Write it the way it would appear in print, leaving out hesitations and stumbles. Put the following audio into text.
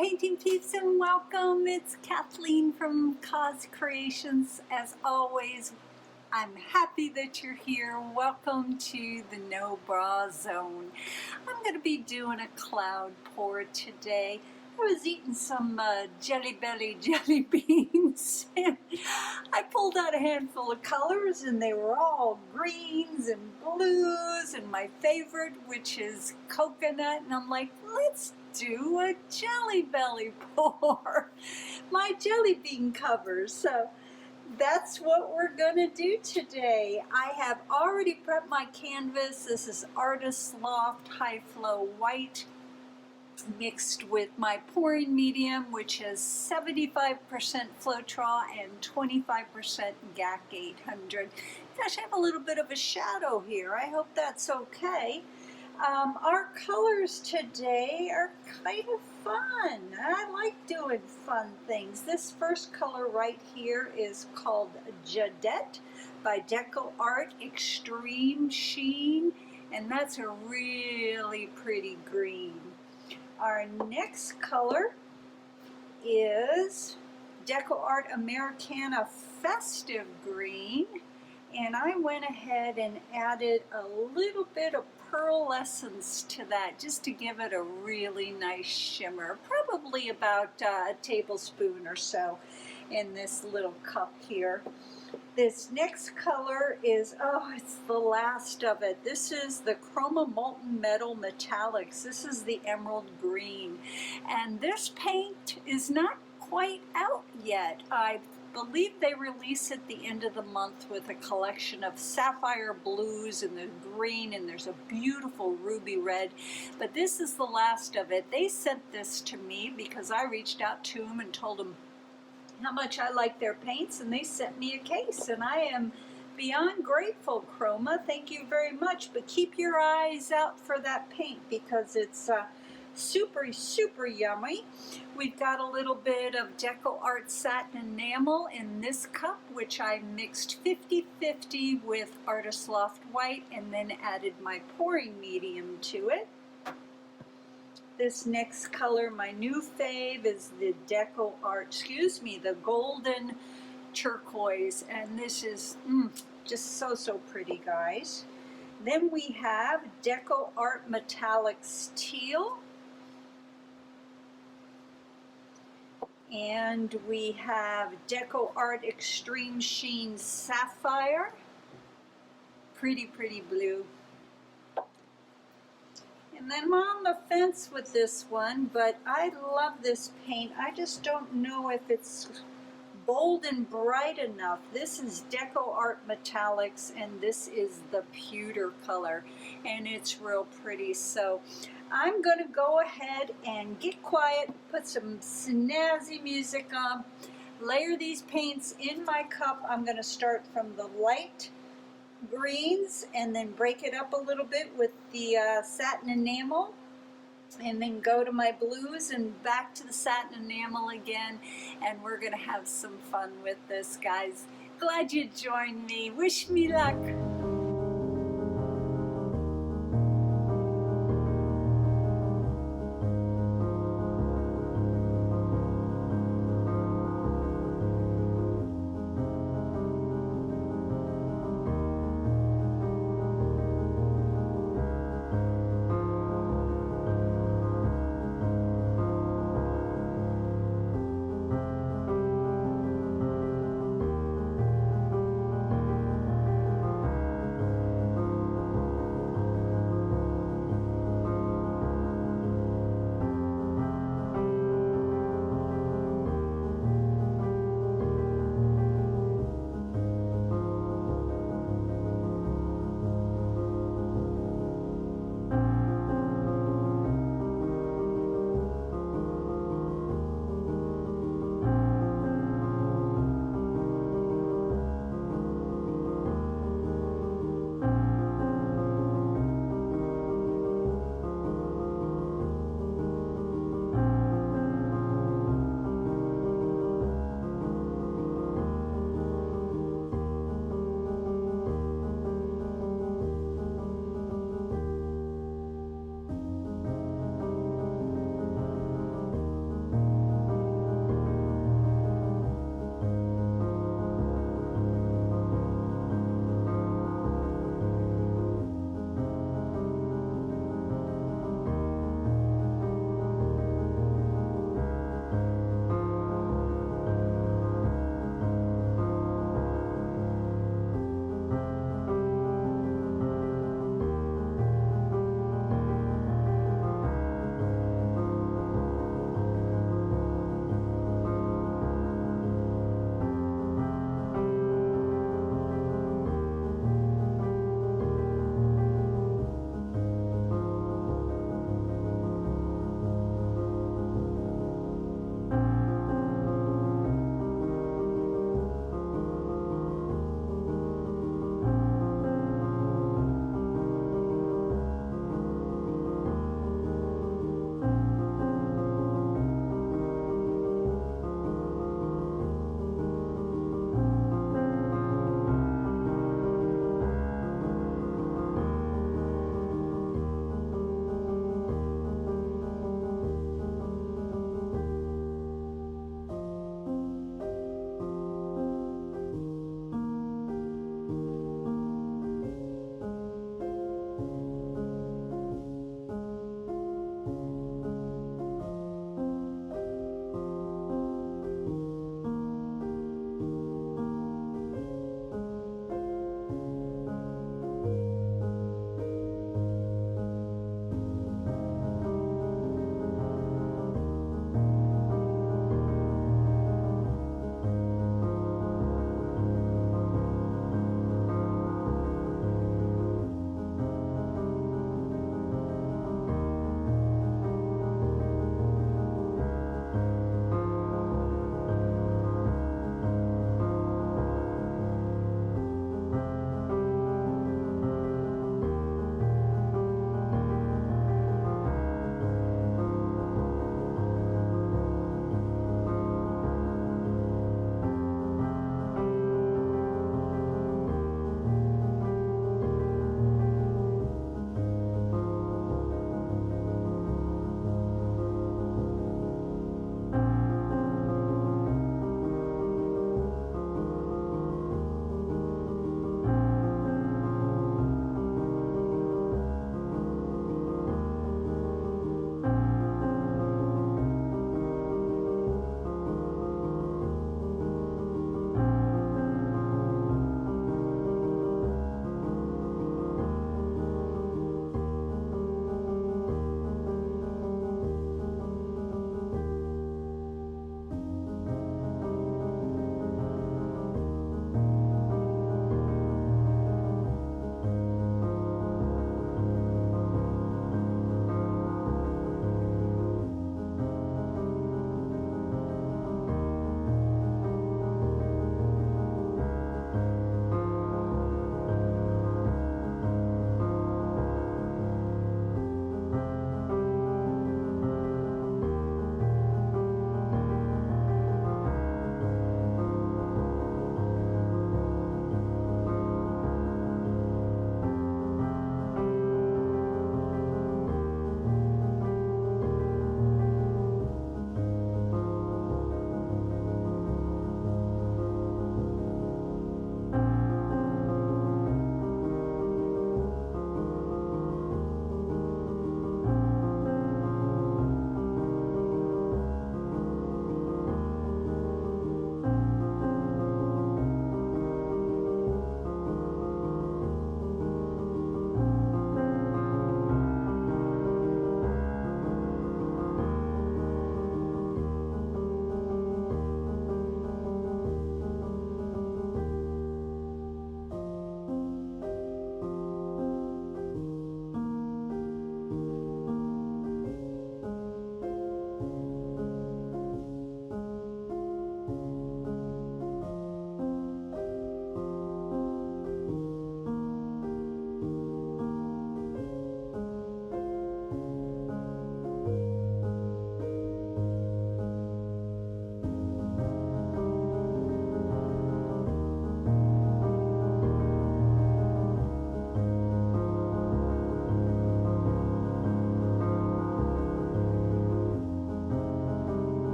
painting peeps, and welcome. It's Kathleen from COZ Creations. As always, I'm happy that you're here. Welcome to the no bra zone. I'm going to be doing a cloud pour today. I was eating some Jelly Belly jelly beans and I pulled out a handful of colors and they were all greens and blues and my favorite, which is coconut, and I'm like, let's do a Jelly Belly pour. My jelly bean covers. So that's what we're gonna do today. I have already prepped my canvas. This is Artist Loft High Flow White mixed with my pouring medium, which is 75% Floetrol and 25% GAC 800. Gosh, I have a little bit of a shadow here. I hope that's okay. Our colors today are kind of fun. I like doing fun things. This first color right here is called Jadette by Deco Art Extreme Sheen, and that's a really pretty green. Our next color is Deco Art Americana Festive Green, and I went ahead and added a little bit of pearlescence to that just to give it a really nice shimmer, probably about a tablespoon or so in this little cup here. This next color is, it's the last of it. This is the Chroma Molten Metal Metallics. This is the emerald green. And this paint is not quite out yet. I believe they release at the end of the month with a collection of sapphire blues and the green, and there's a beautiful ruby red. But this is the last of it. They sent this to me because I reached out to them and told them how much I like their paints, and they sent me a case, and I am beyond grateful, Chroma. Thank you very much, but keep your eyes out for that paint because it's super yummy. We've got a little bit of Deco Art Satin Enamel in this cup, which I mixed 50-50 with Artist Loft White and then added my pouring medium to it. This next color, my new fave, is the Deco Art, the golden turquoise, and this is just so pretty, guys. Then we have Deco Art Metallics Teal, and we have Deco Art Extreme Sheen Sapphire, pretty blue. And then I'm on the fence with this one, but I love this paint. I just don't know if it's bold and bright enough. This is Deco Art Metallics, and this is the pewter color, and it's real pretty. So I'm gonna go ahead and get quiet, put some snazzy music on, layer these paints in my cup. I'm gonna start from the light greens and then break it up a little bit with the satin enamel, and then go to my blues and back to the satin enamel again, and we're gonna have some fun with this, guys. Glad you joined me. Wish me luck.